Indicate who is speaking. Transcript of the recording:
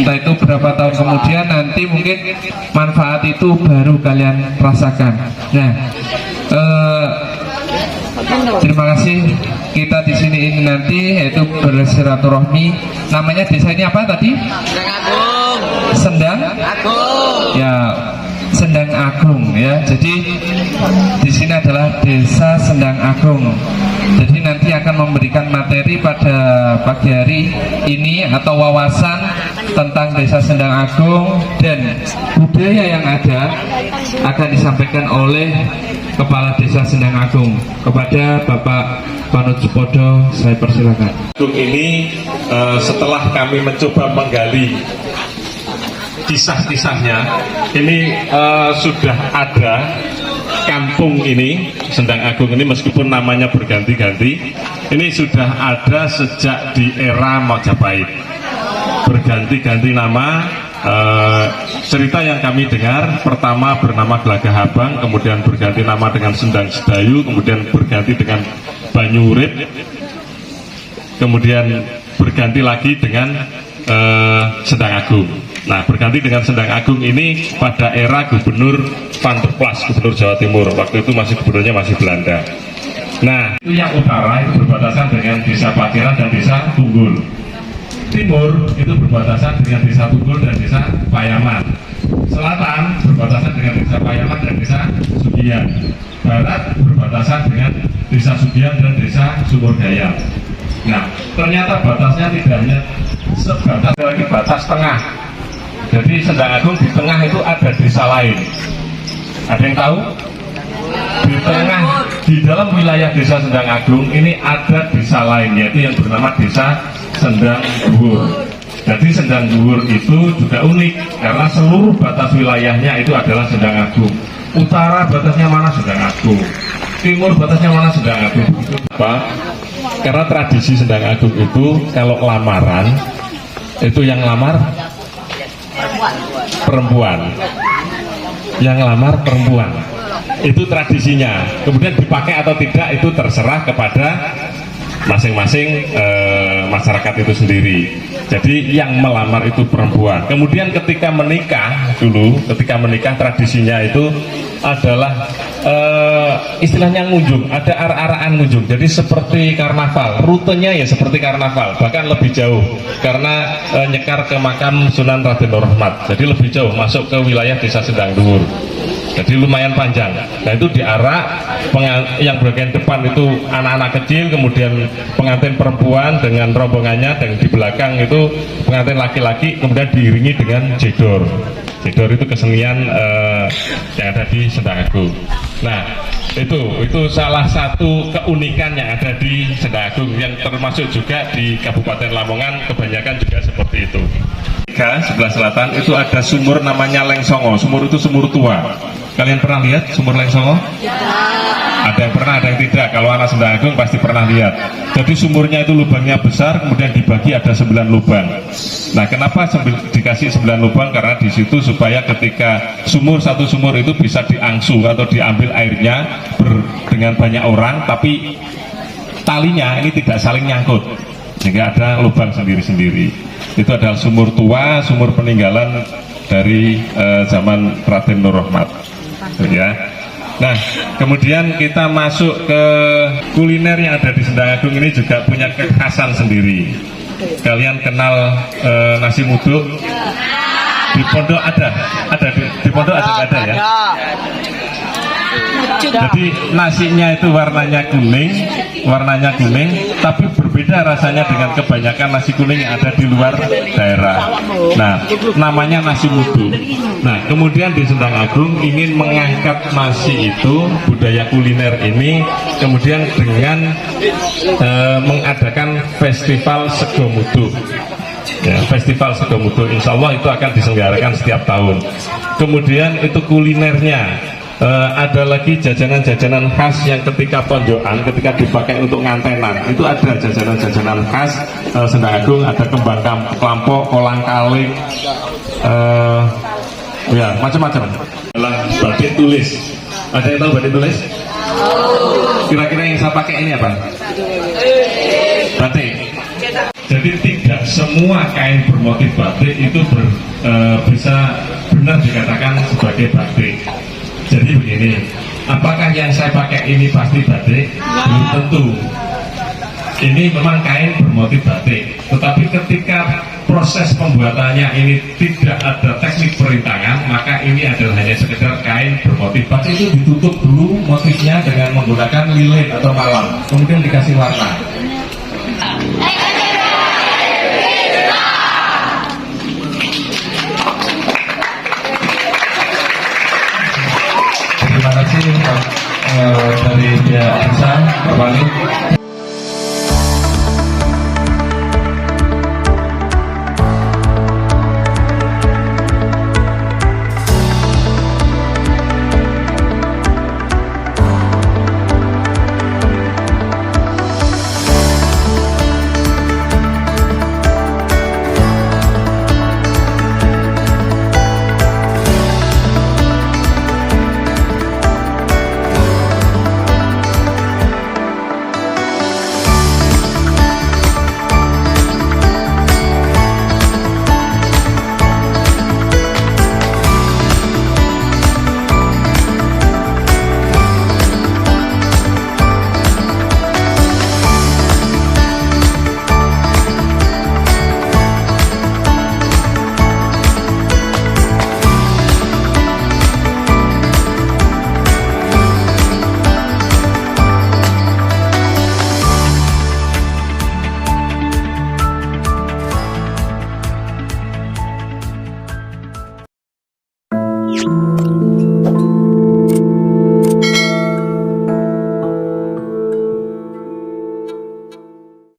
Speaker 1: entah itu berapa tahun kemudian nanti mungkin manfaat itu baru kalian rasakan. Nah, terima kasih kita di sini ini nanti yaitu bersilaturahmi. Namanya desa ini apa tadi? Sendang Agung. Ya, Sendang Agung ya. Jadi di sini adalah desa Sendang Agung. Jadi nanti akan memberikan materi pada pagi hari ini atau wawasan tentang desa Sendang Agung dan budaya yang ada akan disampaikan oleh Kepala Desa Sendang Agung. Kepada Bapak Panut Supodo, saya persilakan.
Speaker 2: Ini setelah kami mencoba menggali kisah-kisahnya, ini sudah ada kampung ini Sendang Agung ini meskipun namanya berganti-ganti, ini sudah ada sejak di era Majapahit, berganti-ganti nama. Cerita yang kami dengar pertama bernama Gelagah Abang, kemudian berganti nama dengan Sendang Sedayu, kemudian berganti dengan Banyurip, kemudian berganti lagi dengan Sendang Agung. Nah, berganti dengan Sendang Agung ini pada era Gubernur Van der Plas, Gubernur Jawa Timur. Waktu itu gubernurnya masih Belanda. Nah, itu yang utara itu berbatasan dengan Desa Patiran dan Desa Tunggul. Timur itu berbatasan dengan Desa Tunggul dan Desa Payaman. Selatan berbatasan dengan Desa Payaman dan Desa Sugian. Barat berbatasan dengan Desa Sugian dan Desa Sumurdaya. Nah, ternyata batasnya tidak hanya sebatas, lagi batas tengah. Jadi Sendang Agung di tengah itu ada desa lain. Ada yang tahu? Di tengah, di dalam wilayah Desa Sendang Agung ini ada desa lain, yaitu yang bernama Desa Sendang Dhuwur. Jadi Sendang Dhuwur itu juga unik karena seluruh batas wilayahnya itu adalah Sendang Agung. Utara batasnya mana? Sendang Agung. Timur batasnya mana? Sendang Agung. Apa? Karena tradisi Sendang Agung itu kalau lamaran itu yang lamar perempuan, yang lamar perempuan. Itu tradisinya. Kemudian dipakai atau tidak itu terserah kepada masing-masing masyarakat itu sendiri. Jadi yang melamar itu perempuan. Kemudian ketika menikah dulu, ketika menikah tradisinya itu adalah istilahnya ngunjung, ada arah-arahan ngunjung. Jadi seperti karnaval, rutenya ya seperti karnaval, bahkan lebih jauh karena nyekar ke makam Sunan Raden Nur Rahmat. Jadi lebih jauh masuk ke wilayah Desa Sendang Dhuwur. Jadi lumayan panjang. Nah itu diarak, yang bagian depan itu anak-anak kecil, kemudian pengantin perempuan dengan rombongannya, dan di belakang itu pengantin laki-laki, kemudian diiringi dengan jedor. Jedor itu kesenian yang ada di Sendang Agung. Nah itu salah satu keunikan yang ada di Sendang Agung, yang termasuk juga di Kabupaten Lamongan kebanyakan juga seperti itu. Sebelah selatan itu ada sumur namanya Lengsongo. Sumur itu sumur tua. Kalian pernah lihat sumur Lengsongo? Ya. Ada yang pernah, ada yang tidak. Kalau anak Sendang Agung pasti pernah lihat. Jadi sumurnya itu lubangnya besar, kemudian dibagi ada 9 lubang. Nah, kenapa dikasih 9 lubang? Karena di situ supaya ketika satu sumur itu bisa diangsu atau diambil airnya dengan banyak orang, tapi talinya ini tidak saling nyangkut, sehingga ada lubang sendiri-sendiri. Itu adalah sumur tua, sumur peninggalan dari zaman Raden Nur Rahmat, ya. Nah, kemudian kita masuk ke kuliner yang ada di Sendang Agung ini juga punya kekhasan sendiri. Kalian kenal nasi muduk? Di pondok ada di pondok ada ya. Jadi nasinya itu warnanya kuning, tapi berbeda rasanya dengan kebanyakan nasi kuning yang ada di luar daerah. Nah, namanya nasi mudu. Nah, kemudian di Sendang Agung ingin mengangkat nasi itu, budaya kuliner ini, kemudian dengan mengadakan festival Sego Mudu. Ya, festival Sego Mudu, insya Allah itu akan diselenggarakan setiap tahun. Kemudian itu kulinernya. Ada lagi jajanan-jajanan khas yang ketika ponjokan, ketika dipakai untuk ngantenan, itu ada jajanan-jajanan khas Sendang Agung. Ada kembang kelampok, kolang kaling, ya macam-macam. Adalah batik tulis. Ada yang tahu batik tulis? Kira-kira yang saya pakai ini apa? Batik. Jadi Jadi tidak semua kain bermotif batik itu bisa benar dikatakan sebagai batik. Jadi begini, apakah yang saya pakai ini pasti batik? Belum tentu. Ini memang kain bermotif batik, tetapi ketika proses pembuatannya ini tidak ada teknik perintangan, maka ini adalah hanya sekedar kain bermotif batik. Itu ditutup dulu motifnya dengan menggunakan lilin atau malam, kemudian dikasih warna.
Speaker 1: Terima kasih dari pihak desa, Pak Wali.